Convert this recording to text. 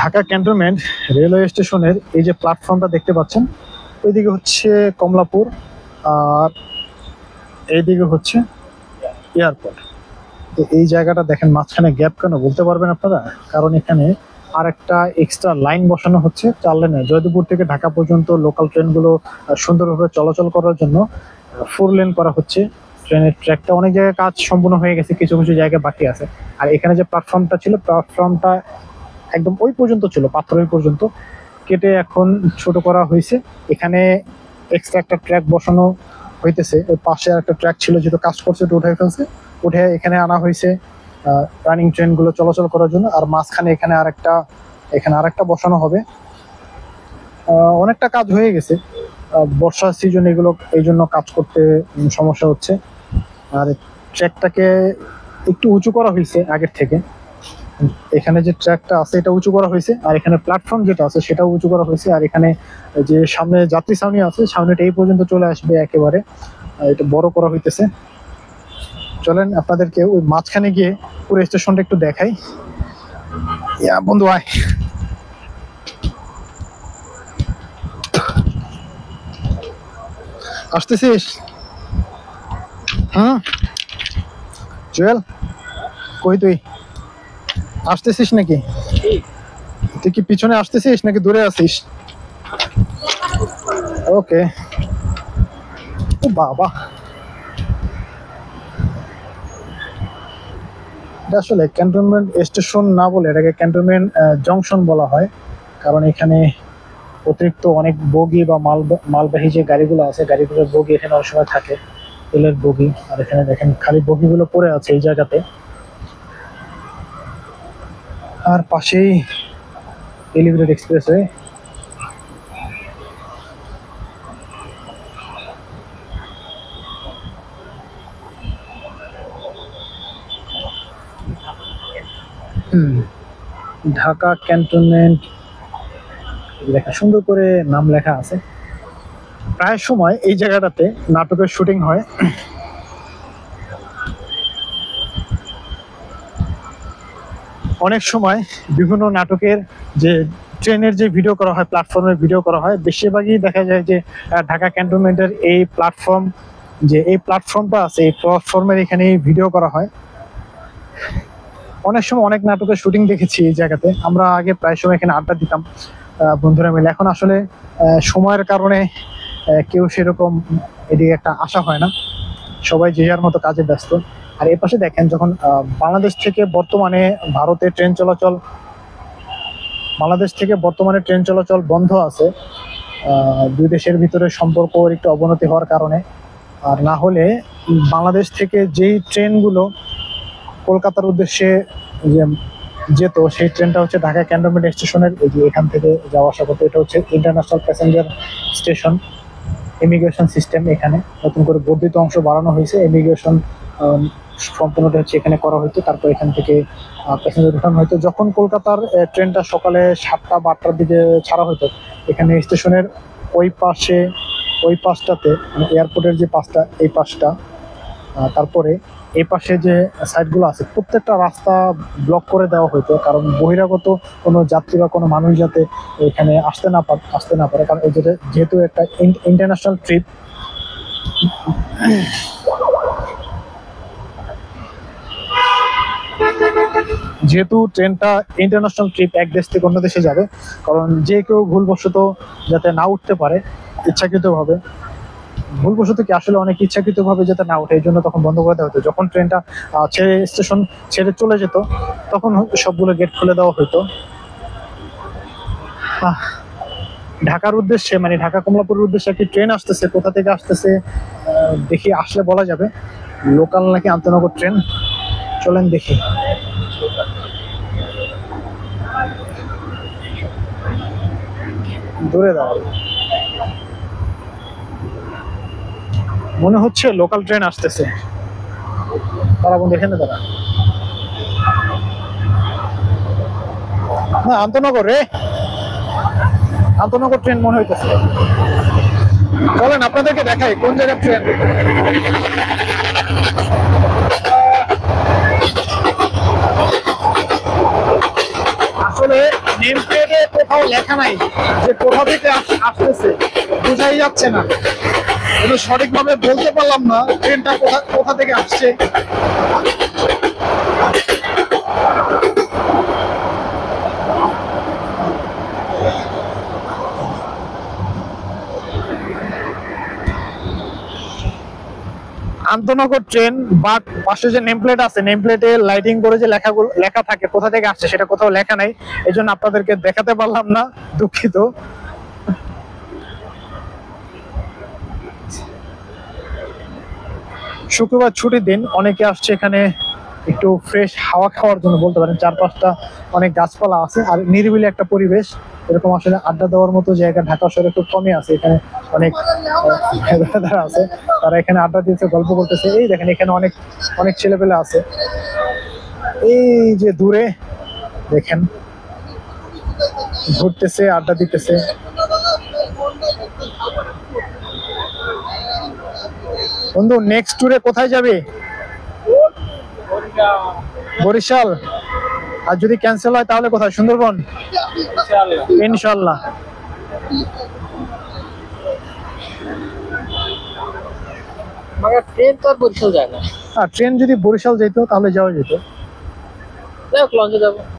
Dhaka cantonment railway স্টেশনের এই যে প্ল্যাটফর্মটা দেখতে পাচ্ছেন, ওইদিকে হচ্ছে কমলাপুর আর এইদিকে হচ্ছে এয়ারপোর্ট। তো এই জায়গাটা দেখেন মাঝখানে গ্যাপ কেন বলতে পারবেন আপনারা? কারণ এখানে আর একটা এক্সট্রা লাইন বসানো হচ্ছে 4 লেনে। জয়দেবপুর থেকে ঢাকা পর্যন্ত লোকাল ট্রেনগুলো সুন্দরভাবে চলাচল করার জন্য 4 লেন করা হচ্ছে। ট্রেনের ট্র্যাকটা অনেক জায়গায় কাজ সম্পূর্ণ হয়ে গেছে, কিছু কিছু জায়গায় বাকি আছে। আর এখানে যে প্ল্যাটফর্মটা ছিল, প্ল্যাটফর্মটা একদম ওই পর্যন্ত ছিল, পাথরের পর্যন্ত, কেটে এখন ছোট করা হয়েছে। এখানে এক্সট্রা একটা ট্র্যাক বসানো হইতেছে। ওই পাশে একটা ট্র্যাক ছিল, যেহেতু কাজ করছে ওটা উঠে ফেলছে, উঠে এখানে আনা হয়েছে রানিং ট্রেনগুলো চলাচল করার জন্য। আর মাঝখানে এখানে আরেকটা বসানো হবে। অনেকটা কাজ হয়ে গেছে। বর্ষার সিজন এগুলো, এই জন্য কাজ করতে সমস্যা হচ্ছে। আর ট্র্যাকটাকে একটু উঁচু করা হয়েছে আগের থেকে। এখানে যে ট্র্যাকটা আছে এটা উঁচু করা হয়েছে, আর এখানে প্ল্যাটফর্ম যেটা আছে সেটাও উঁচু করা হয়েছে। আর এখানে যে সামনে যাত্রী ছাউনি আছে, ছাউনিটা এই পর্যন্ত চলে আসবে একেবারে। এটা বড় করা হইতেছে। চলেন আপনাদেরকে ওই মাঝখানে গিয়ে পুরো স্টেশনটা একটু দেখাই। ইয়া বন্ধু আয়। আসতেছিস? জুয়েল, কই তুই? আসতেছিস নাকি? তুই কি পিছনে আসতেছিস নাকি দূরে আছিস? ওকে। ও বাবা, এটা আসলে ক্যান্টনমেন্ট স্টেশন না বলে এটাকে ক্যান্টনমেন্ট জংশন বলা হয়। কারণ এখানে অতিরিক্ত অনেক বগি বা মালবাহী যে গাড়িগুলো আছে, গাড়িগুলোর বগি এখানে অনেক সময় থাকে, তেলের বগি। আর এখানে দেখেন খালি বগিগুলো পড়ে আছে এই জায়গাতে। আর পাশেই এলিভেটেড এক্সপ্রেসওয়ে। ঢাকা ক্যান্টনমেন্ট লেখা, সুন্দর করে নাম লেখা আছে। প্রায় সময় এই জায়গাটাতে নাটকের শুটিং হয়। অনেক সময় বিভিন্ন নাটকের যে ট্রেনের যে ভিডিও করা হয়, প্ল্যাটফর্মের ভিডিও করা হয়, বেশিরভাগই দেখা যায় যে ঢাকা ক্যান্টনমেন্টের এই প্ল্যাটফর্মটা আছে, এই প্ল্যাটফর্মের এখানে ভিডিও করা হয়। অনেক সময় অনেক নাটকের শুটিং দেখেছি এই জায়গাতে। আমরা আগে প্রায় সময় এখানে আড্ডা দিতাম বন্ধুরা মিলে। এখন আসলে সময়ের কারণে কেউ সেরকম এদিকে একটা আসা হয় না, সবাই যে যার মতো কাজে ব্যস্ত। আর এ পাশে দেখেন, যখন বাংলাদেশ থেকে বর্তমানে ট্রেন চলাচল বন্ধ আছে, দুই দেশের ভিতরে সম্পর্ক একটু অবনতি হওয়ার কারণে। আর না হলে বাংলাদেশ থেকে যেই ট্রেনগুলো কলকাতার উদ্দেশ্যে যেত, সেই ট্রেনটা হচ্ছে ঢাকা ক্যান্টনমেন্ট স্টেশনের এখান থেকে যাওয়া আসা করতো। এটা হচ্ছে international passenger station. Immigration system এখানে নতুন করে বর্ধিত অংশ বাড়ানো হয়েছে। ইমিগ্রেশন সম্পূর্ণটা হচ্ছে এখানে করা হইতো, তারপর এখান থেকে প্যাসেঞ্জার উঠানো হইতো। যখন কলকাতার ট্রেনটা সকালে 7টা বা 8টার দিকে ছাড়া হইতো, এখানে স্টেশনের ওই পাশটাতে, মানে এয়ারপোর্টের যে পাশটা, এই পাশটা, তারপরে এই পাশে যে সাইডগুলো আছে, প্রত্যেকটা রাস্তা ব্লক করে দেওয়া হইতো। কারণ বহিরাগত কোনো যাত্রী বা কোনো মানুষ যাতে এখানে আসতে না পারে। কারণ এই যেহেতু একটা ইন্টারন্যাশনাল ট্রিপ, যেহেতু ট্রেনটা ইন্টারন্যাশনাল ট্রিপ, এক দেশ থেকে অন্য দেশে যাবে, কারণ যে কেউ ভুলবশত যাতে না উঠতে পারে ইচ্ছাকৃতভাবে, ভুলবশত কি আসলে অনেক ইচ্ছাকৃতভাবে যাতে না ওঠে, এই জন্য তখন বন্ধ করে দেওয়া হতো। যখন ট্রেনটা স্টেশন ছেড়ে চলে যেত, তখন সবগুলো গেট খুলে দেওয়া হতো। ঢাকার উদ্দেশ্যে, মানে ঢাকা কমলাপুরের উদ্দেশ্যে একটি ট্রেন আসতেছে। কোথা থেকে আসতেছে দেখি, আসলে বলা যাবে। লোকাল নাকি আন্তনগর ট্রেন, চলেন দেখি। দূরে দাঁড়াবে, মনে হচ্ছে লোকাল ট্রেন আসতেছে। তারা বন্ধু এখানে দাঁড়া। না, আন্তনগর রে, আন্তনগর ট্রেন মনে হইতেছে। চলেন আপনাদেরকে দেখাই কোন জায়গার ট্রেন। আসলে তবে নেম প্লেটে কোথাও লেখা নাই যে কোথা থেকে আসতেছে, বোঝাই যাচ্ছে না। কিন্তু সঠিকভাবে বলতে পারলাম না ট্রেনটা কোথা কোথা থেকে আসছে। আন্তনগর ট্রেন, বাট পাশে যে নেম প্লেট আছে, নেম প্লেটে লাইটিং করে যে লেখা থাকে কোথা থেকে আসছে সেটা কোথাও লেখা নাই, এই জন্য আপনাদেরকে দেখাতে পারলাম না, দুঃখিত। শুক্রবার ছুটির দিন, অনেকে আসছে এখানে একটু ফ্রেশ হাওয়া খাওয়ার জন্য বলতে পারেন। চারপাশটা অনেক গাছপালা আছে আর নিরিবিলি একটা পরিবেশ। এরকম আসলে আড্ডা দেওয়ার মতো জায়গা ঢাকা শহরে খুব কমই আছে। এখানে অনেক যারা আছে তারা এখানে আড্ডা দিতেছে, গল্প করতেছে। এই দেখেন এখানে অনেক অনেক ছেলেপেলে আছে, এই যে দূরে দেখেন ঘুরতেছে, আড্ডা দিতেছে। বন্ধু, নেক্সট ট্যুরে কোথায় যাবে? বরিশাল। আর যদি ক্যান্সেল হয় তাহলে কোথায়? সুন্দরবন? ইনশাল্লাহ। ট্রেন তো আর বরিশাল যায় না। আর ট্রেন যদি বরিশাল যেত তাহলে যাওয়া যেত। লঞ্চে যাবো।